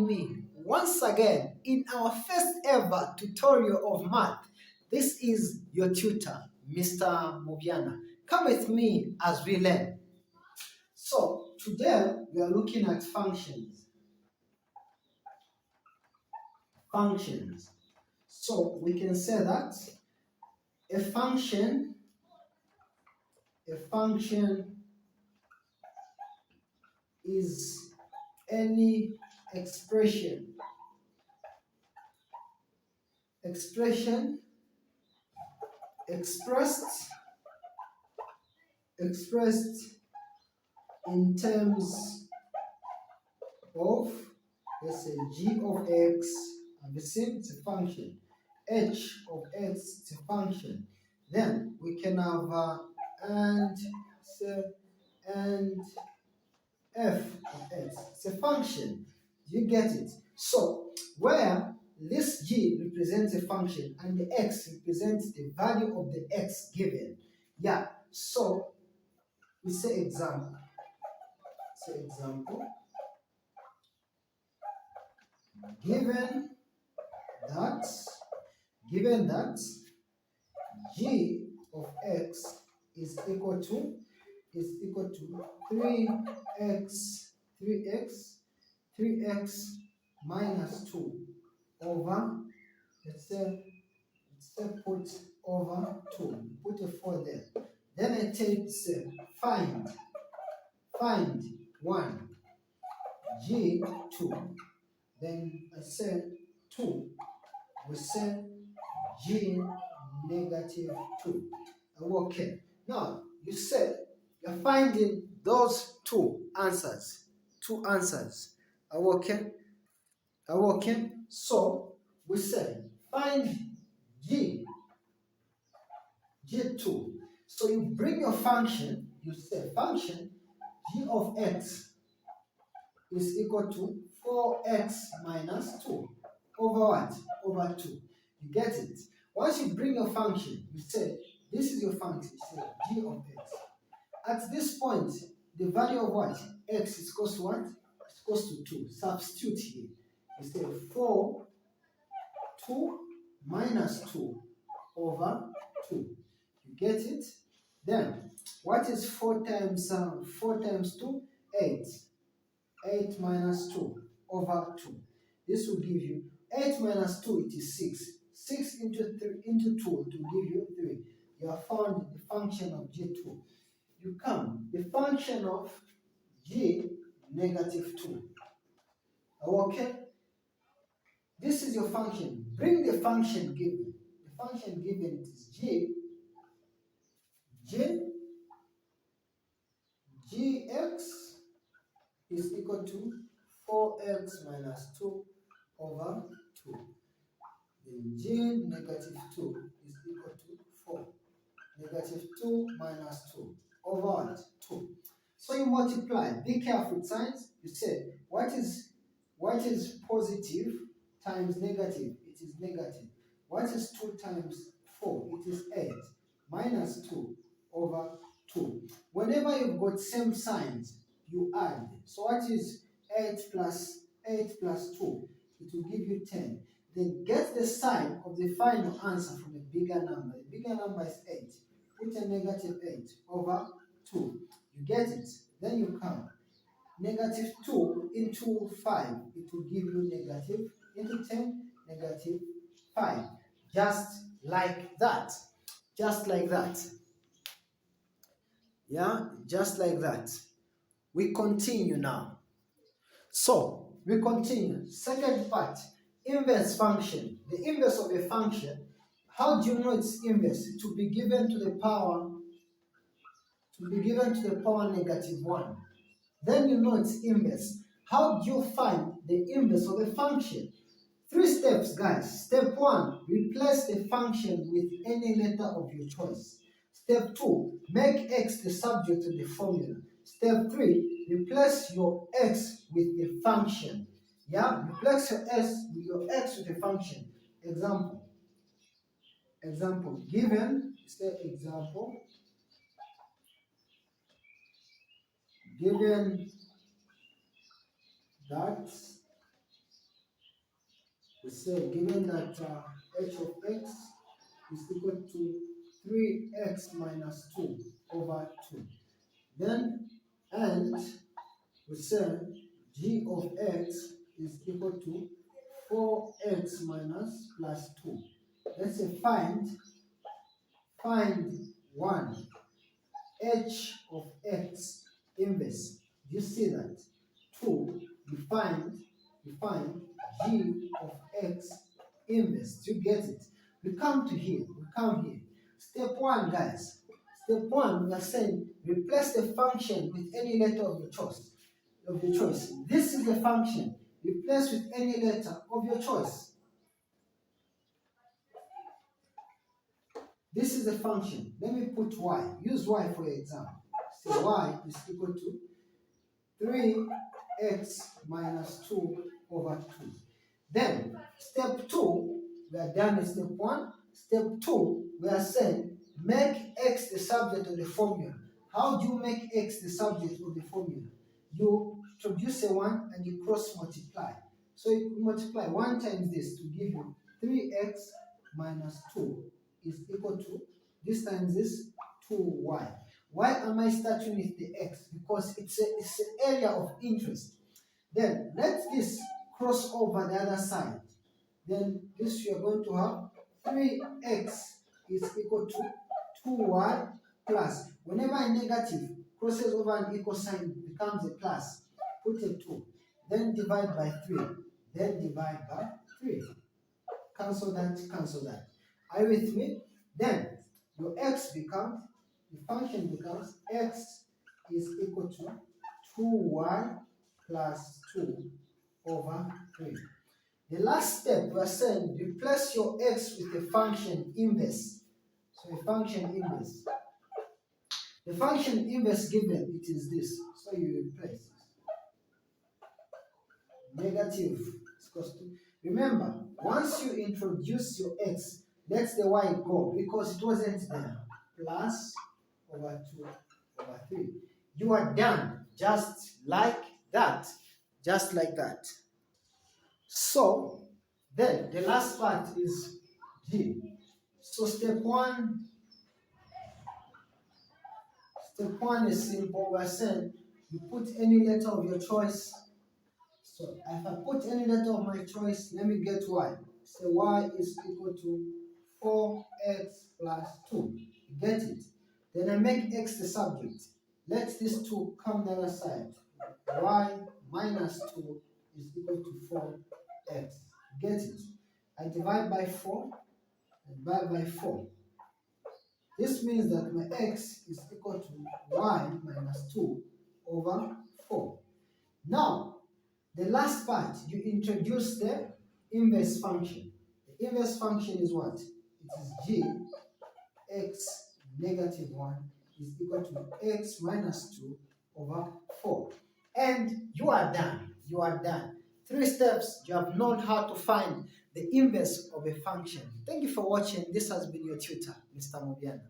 me once again in our first ever tutorial of math. This is your tutor, Mr. Mubiana. Come with me as we learn. So today we are looking at functions. Functions. So we can say that a function is any expression expressed in terms of, let's say, g of x, and the same, it's a function, h of x, it's a function. Then we can have and f of x, it's a function. Do you get it? So where this g represents a function and the x represents the value of the x given. Yeah, so we say example. Given that g of x is equal to 3x minus 2 over, let's say put over 2, put a 4 there. Then I take find 1 g2. Then I say 2, we say g negative 2. Okay. Now you said you're finding those two answers. Okay. So we say find g2. So you bring your function. You say function g of x is equal to 4x minus 2 over what? Over 2. You get it? Once you bring your function, you say, this is your function, you say g of x. At this point, the value of what? X is equal to what? It's equal to 2. Substitute here. You say 2 minus 2 over 2. You get it? Then, what is 4 times 2? 8. 8 minus 2 over 2. This will give you 8 minus 2, it is 6. 6 into 2 to give you 3. You have found the function of g2. You come, the function of g negative 2. Okay? This is your function. Bring the function given. The function given is gx is equal to 4x minus 2 over 2. Then g negative 2 is equal to 4. Negative 2 minus 2 over 2. So you multiply. Be careful with signs. You say, what is positive times negative? It is negative. What is 2 times 4? It is 8. Minus 2 over 2. Whenever you've got same signs, you add. So what is 8 plus 2? It will give you 10. Then get the sign of the final answer from a bigger number. The bigger number is 8. Put a negative 8 over 2. You get it? Then you come. Negative 2 into 5. It will give you negative into 10, negative 5. Just like that. Just like that. Yeah, just like that. We continue now. So, we continue. Second part, inverse function. The inverse of a function, how do you know its inverse? To be given to the power negative 1. Then you know its inverse. How do you find the inverse of a function? 3 steps, guys. Step 1, replace the function with any letter of your choice. Step 2, make x the subject of the formula. Step 3, replace your x with the function. Yeah, replace your x with a function. Example, given, say example, given that We say given that h of x is equal to 3x minus 2 over 2. Then, and we say g of x is equal to 4x minus plus 2. Let's say find 1 h of x inverse. Do you see that? 2, you find g of x inverse. Do you get it? We come here. Step 1, guys. Step 1, we are saying replace the function with any letter of your choice. This is the function. Replace with any letter of your choice. This is the function. Let me put y. Use y for example. So y is equal to 3x minus 2 over 2. Then, step 2, we are done with step 1. Step 2, we are saying make x the subject of the formula. How do you make x the subject of the formula? You introduce a 1 and you cross multiply. So you multiply 1 times this to give you 3x minus 2 is equal to, this times this, 2y. Why am I starting with the x? Because it's an area of interest. Then let this cross over the other side. Then this you are going to have 3x is equal to 2y plus. Whenever a negative crosses over an equal sign, it becomes a plus. Put a 2. Then divide by 3. Then divide by 3. Cancel that. Are you with me? Then your x becomes, the function becomes x is equal to 2y plus 2 over 3. The last step, we are saying replace your x with a function inverse. So a function inverse. The function inverse given, it is this. So you replace negative is equal to. Remember, once you introduce your x, let the y go because it wasn't there. Plus over 2 over 3. You are done just like that. Just like that. So, then the last part is g. So step 1 is simple. We're saying you put any letter of your choice. So if I put any letter of my choice, let me get y. So y is equal to 4x plus 2. You get it? Then I make x the subject. Let this 2 come the other side. Y minus 2 is equal to 4x. Get it? I divide by 4 and divide by 4. This means that my x is equal to y minus 2 over 4. Now, the last part, you introduce the inverse function. The inverse function is what? It is g x negative 1 is equal to x minus 2 over 4. And you are done. You are done. 3 steps, you have known how to find the inverse of a function. Thank you for watching. This has been your tutor, Mr. Mubiana.